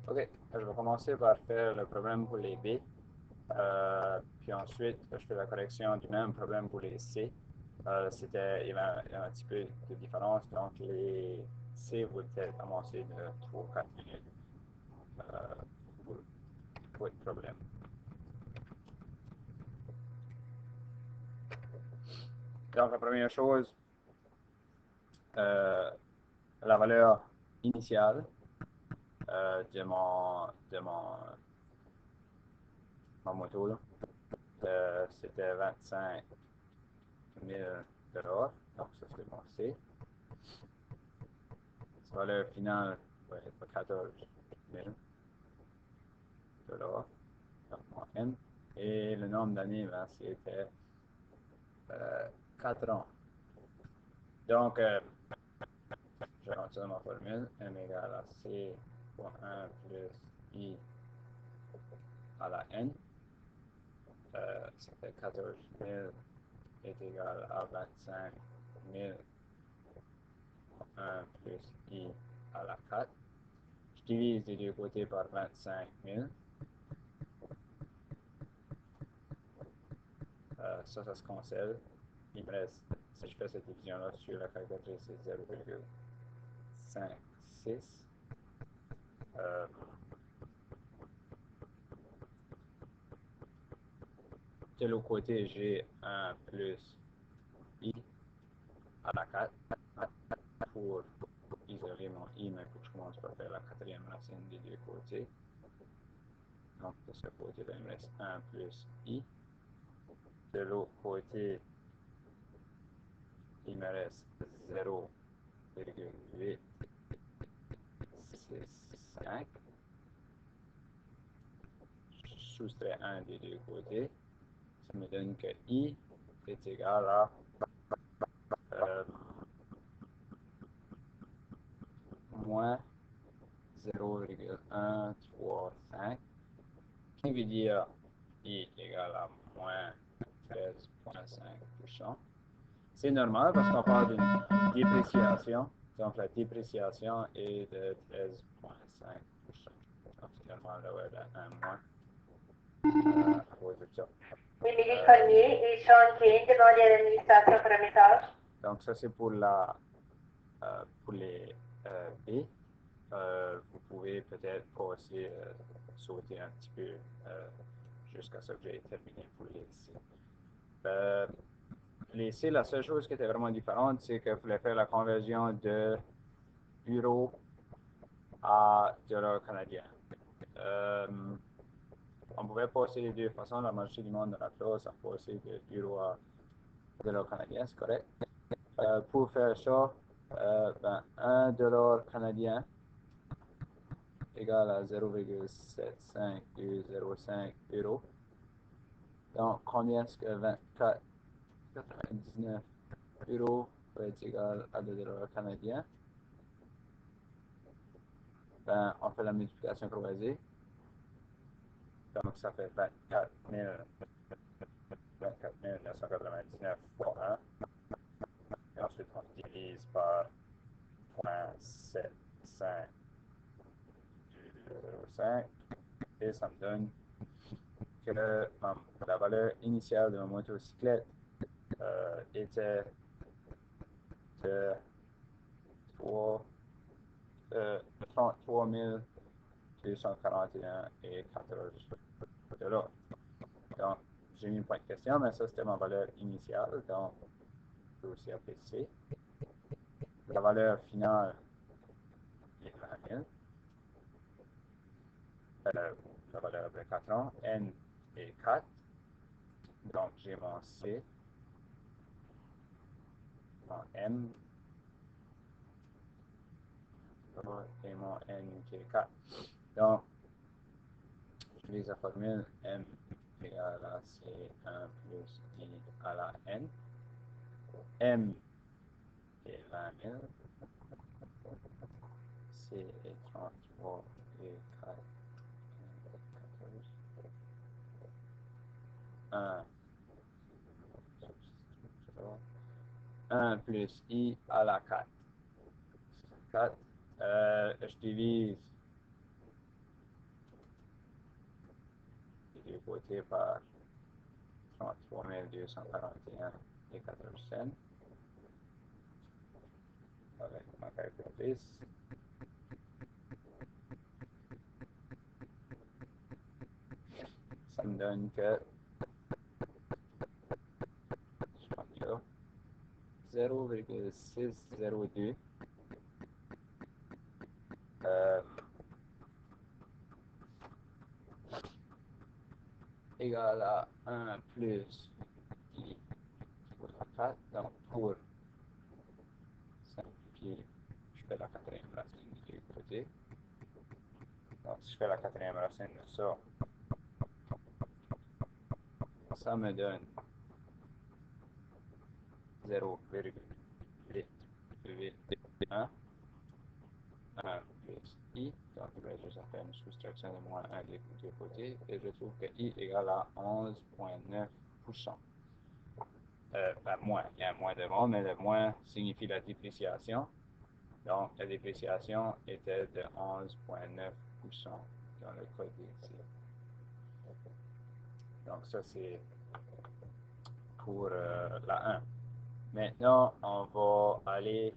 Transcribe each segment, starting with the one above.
Ok, je vais commencer par faire le problème pour les B. Puis ensuite, je fais la correction du même problème pour les C. Il y avait un petit peu de différence, donc les C voudraient commencer de 3 ou 4 minutes euh, pour, pour le problème. Donc, la première chose, euh, la valeur initiale ma moto, là, c'était 25 000 $. Donc, ça, c'est mon C. La valeur finale va être 14 000 $. Donc, mon N. Et le nombre d'années, ben, c'était 4 ans. Donc, je retire ma formule. M égale à C fois 1 plus I à la N. Ça fait 14 000 est égal à 25 000 fois 1 plus I à la 4. Je divise des deux côtés par 25 000. Ça se conserve. Il me reste, si je fais cette division-là sur la calculatrice, c'est 0,56. Euh, de l'autre côté, j'ai 1 plus I à la 4 pour isoler mon I, mais il faut que je commence par faire la quatrième racine des deux côtés. Donc, de ce côté-là, il me reste 1 plus I. De l'autre côté, il me reste 0,865. Je soustrais un des deux côtés. Ça me donne que I est égal à euh, moins 0,135, qui veut dire I est égal à moins 13,5%. C'est normal parce qu'on parle d'une dépréciation. Donc, la dépréciation est de 13,5%. Donc, c'est normal d'avoir un moins à cause de ça. Émilie Cormier et Sean Kane, demandez à l'administration pour un message. Donc, ça, c'est pour pour les B. Vous pouvez peut-être aussi sauter un petit peu jusqu'à ce que j'ai terminé pour les C. Les C, la seule chose qui était vraiment différente, c'est qu'il fallait faire la conversion de euro à dollar canadien. On pouvait passer les deux façons. La majorité du monde dans la classe a passé de euro à dollar canadien, c'est correct. Pour faire ça, 1 $ canadien égale à 0,75205 euros. Donc, combien est-ce que 24,99 euros va être égal à 2 $ canadiens? On fait la multiplication croisée. Donc, ça fait 24 999 fois 1. Et ensuite, on divise par 0,7505. Et ça me donne que la valeur initiale de ma motocyclette était de 33 241 et 14 $. Donc, j'ai mis un point de question, mais ça, c'était ma valeur initiale. Donc, je peux aussi appeler C. La valeur finale est 20 000. La valeur de 4 ans. N est 4. Donc, j'ai mon C, mon M et mon N qui est 4. Donc, j'utilise la formule M égale à C1 plus I à la N. M est 20 000. C est 33 et 4. 1 plus I à la 4. 4. Je divise deux côtés par 33 241 et 14 cents. Avec ma calculatrice. Ça me donne que 0,602 égale à 1 plus I pour 4. Donc, pour simplifier, je fais la quatrième racine du côté. Donc, si je fais la quatrième racine de ça, ça me donne 0,881 1 plus I. Donc, je vais juste faire une soustraction de moins 1 des deux côtés. Et je trouve que I égale à 11,9%. Ben, moins, il y a un moins devant, mais le moins signifie la dépréciation. Donc, la dépréciation était de 11,9% dans le code ici. Donc, ça, c'est pour la 1. Maintenant, on va aller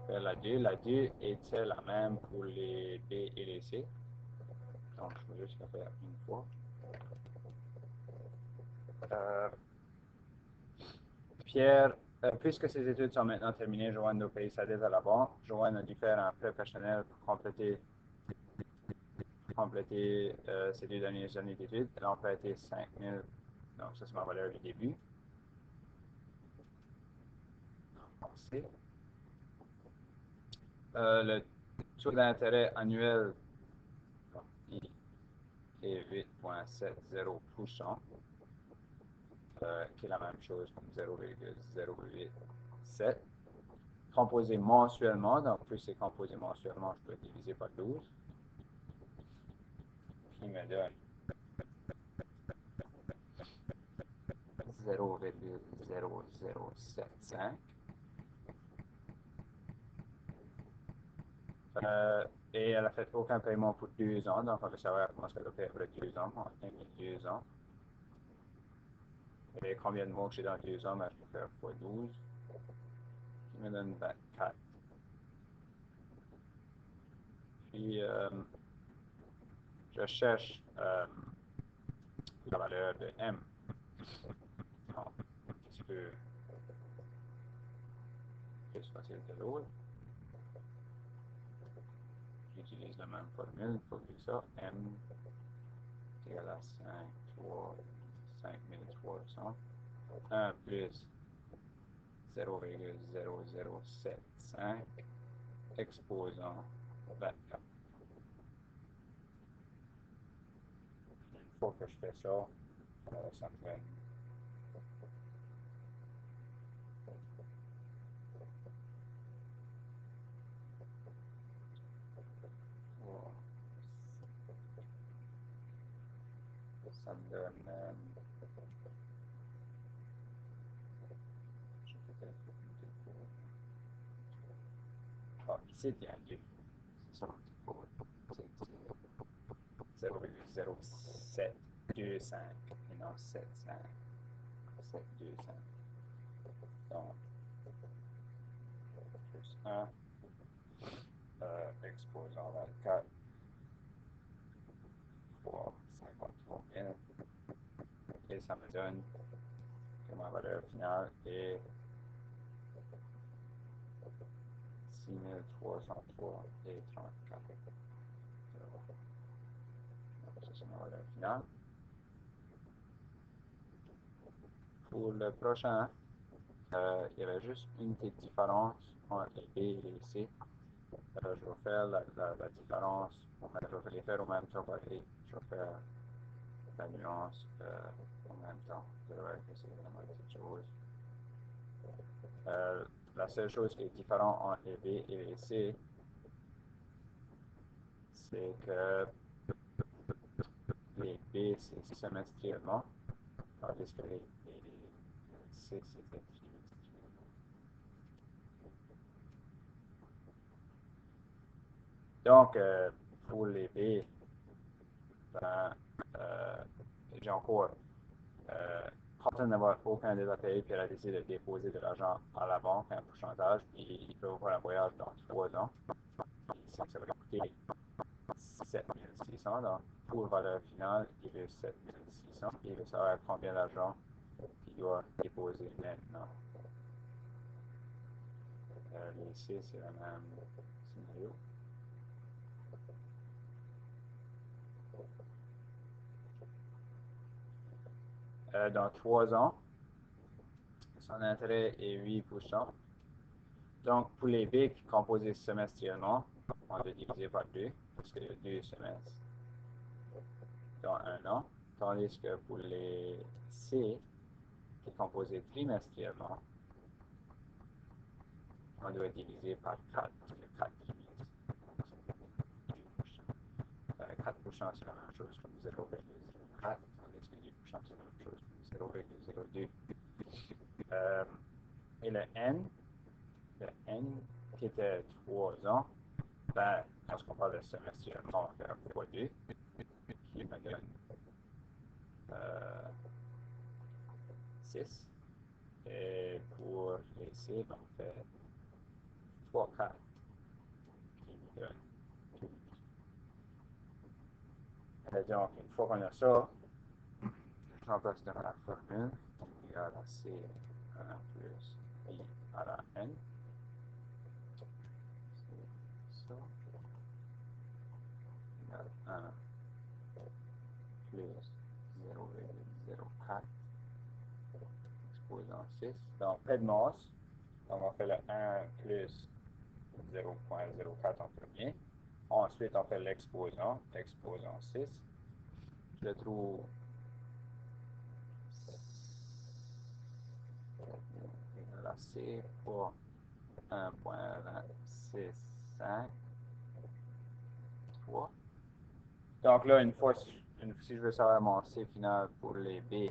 faire la 2. La 2 était la même pour les B et les C. Donc, je vais juste la faire une fois. Pierre, puisque ses études sont maintenant terminées, Joanne doit payer sa dette à la banque. Joanne a dû faire un prêt personnel pour compléter ces 2 dernières années d'études. Elle a emprunté 5 000. Donc, ça, c'est ma valeur du début. Le taux d'intérêt annuel est 8,70%, qui est la même chose comme 0,087. Composé mensuellement, donc plus c'est composé mensuellement, je peux diviser par 12. Qui me donne 0,0075. Et elle a fait aucun paiement pour 2 ans, donc on veut savoir comment ça va faire après 2 ans, en 2 ans. Et combien de mois que j'ai dans 2 ans, ben, je peux faire x 12, qui me donne 24. Puis, je cherche la valeur de M. Donc, un petit peu plus facile que l'autre. J'utilise la même formule pour faire ça. M égale à 5300. 1 plus 0,0075 exposant 24. Une fois que je fais ça, ça me fait ça me donne ici il y a un 2. C'est ça. 0,0725 et non 75. 725. Donc, plus 1 exposant 24 fois 53 000. Et ça me donne que ma valeur finale est 6303 et 34. Donc, ça, c'est ma valeur finale. Pour le prochain, il y avait juste une petite différence entre les B et les C. Je vais faire la différence, je vais les faire au même temps, je vais faire la nuance en même temps. Vous allez voir que c'est vraiment une petite chose. La seule chose qui est différente entre les B et les C, c'est que les B, c'est semestriellement, tandis que les C, c'est trimestriel. Donc, pour les B, ben, j'ai encore Carlton n'avoir aucun des API, puis elle a décidé de déposer de l'argent à la banque, un pourcentage, puis il peut faire un voyage dans 3 ans. Puis ça va coûter 7600, donc pour valeur finale, il veut 7600, puis il veut savoir combien d'argent il doit déposer maintenant. Ici, c'est le même scénario. Dans 3 ans, son intérêt est 8%. Donc, pour les B qui composent semestriellement, on va diviser par 2, parce qu'il y a 2 semestres dans 1 an. Tandis que pour les C qui composent trimestriellement, on doit diviser par 4, 4 trimestres. 4%, c'est la même chose comme 0,04, tandis que 10% c'est la même chose comme 0,02. Et le N qui était 3 ans, ben, lorsqu'on parle de semestriellement, on fait un fois 2, qui me donne 6. Et pour les C, ben, on fait 3, 4, qui me donne 12. Et donc, une fois qu'on a ça, je remplace dans la formule, égal à C1 plus I à la N. C'est ça. Égal à 1 plus 0,04 exposant 6. Donc, près de masse, donc on fait le 1 plus 0,04 en premier. Ensuite, on fait l'exposant 6. Je le trouve égal à C pour 1,265,3. Donc là, une fois, si je veux savoir mon C final pour les B,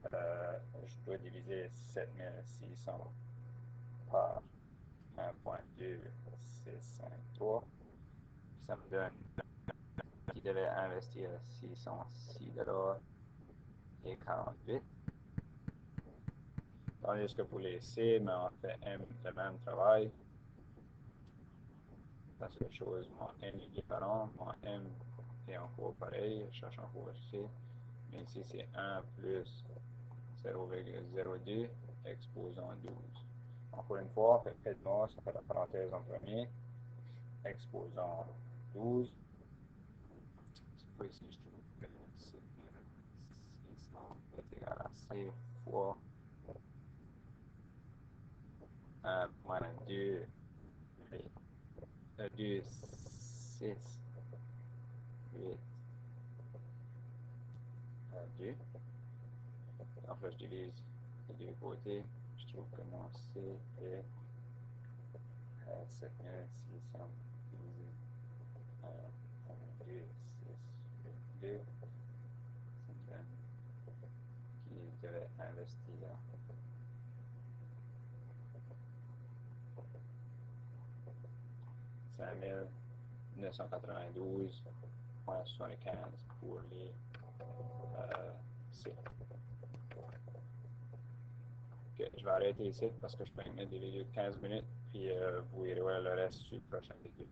je dois diviser 7600 par 1,2653. Ça me donne qu'il devait investir 606 $ et 48. Tandis que pour les C, mais on fait le même travail. La seule chose, mon N est différent. Mon M est encore pareil. Je cherche encore C. Mais ici, c'est 1 plus 0,02 exposant 12. Encore une fois, on fait près de masse, on fait la parenthèse en premier. Exposant 12. Cette fois ici, je trouve que c'est 600 est égal à C fois 1,2 2, 6, 8, 2. Donc là, je divise les deux côtés. Je trouve que mon C est 7600 divisé par 2, 6, 8, 2. Ça me donne qui devait investir 5992,75 pour les C. Okay, je vais arrêter ici parce que je peux mettre des vidéos de 15 minutes, puis vous verrez le reste sur le prochain vidéo.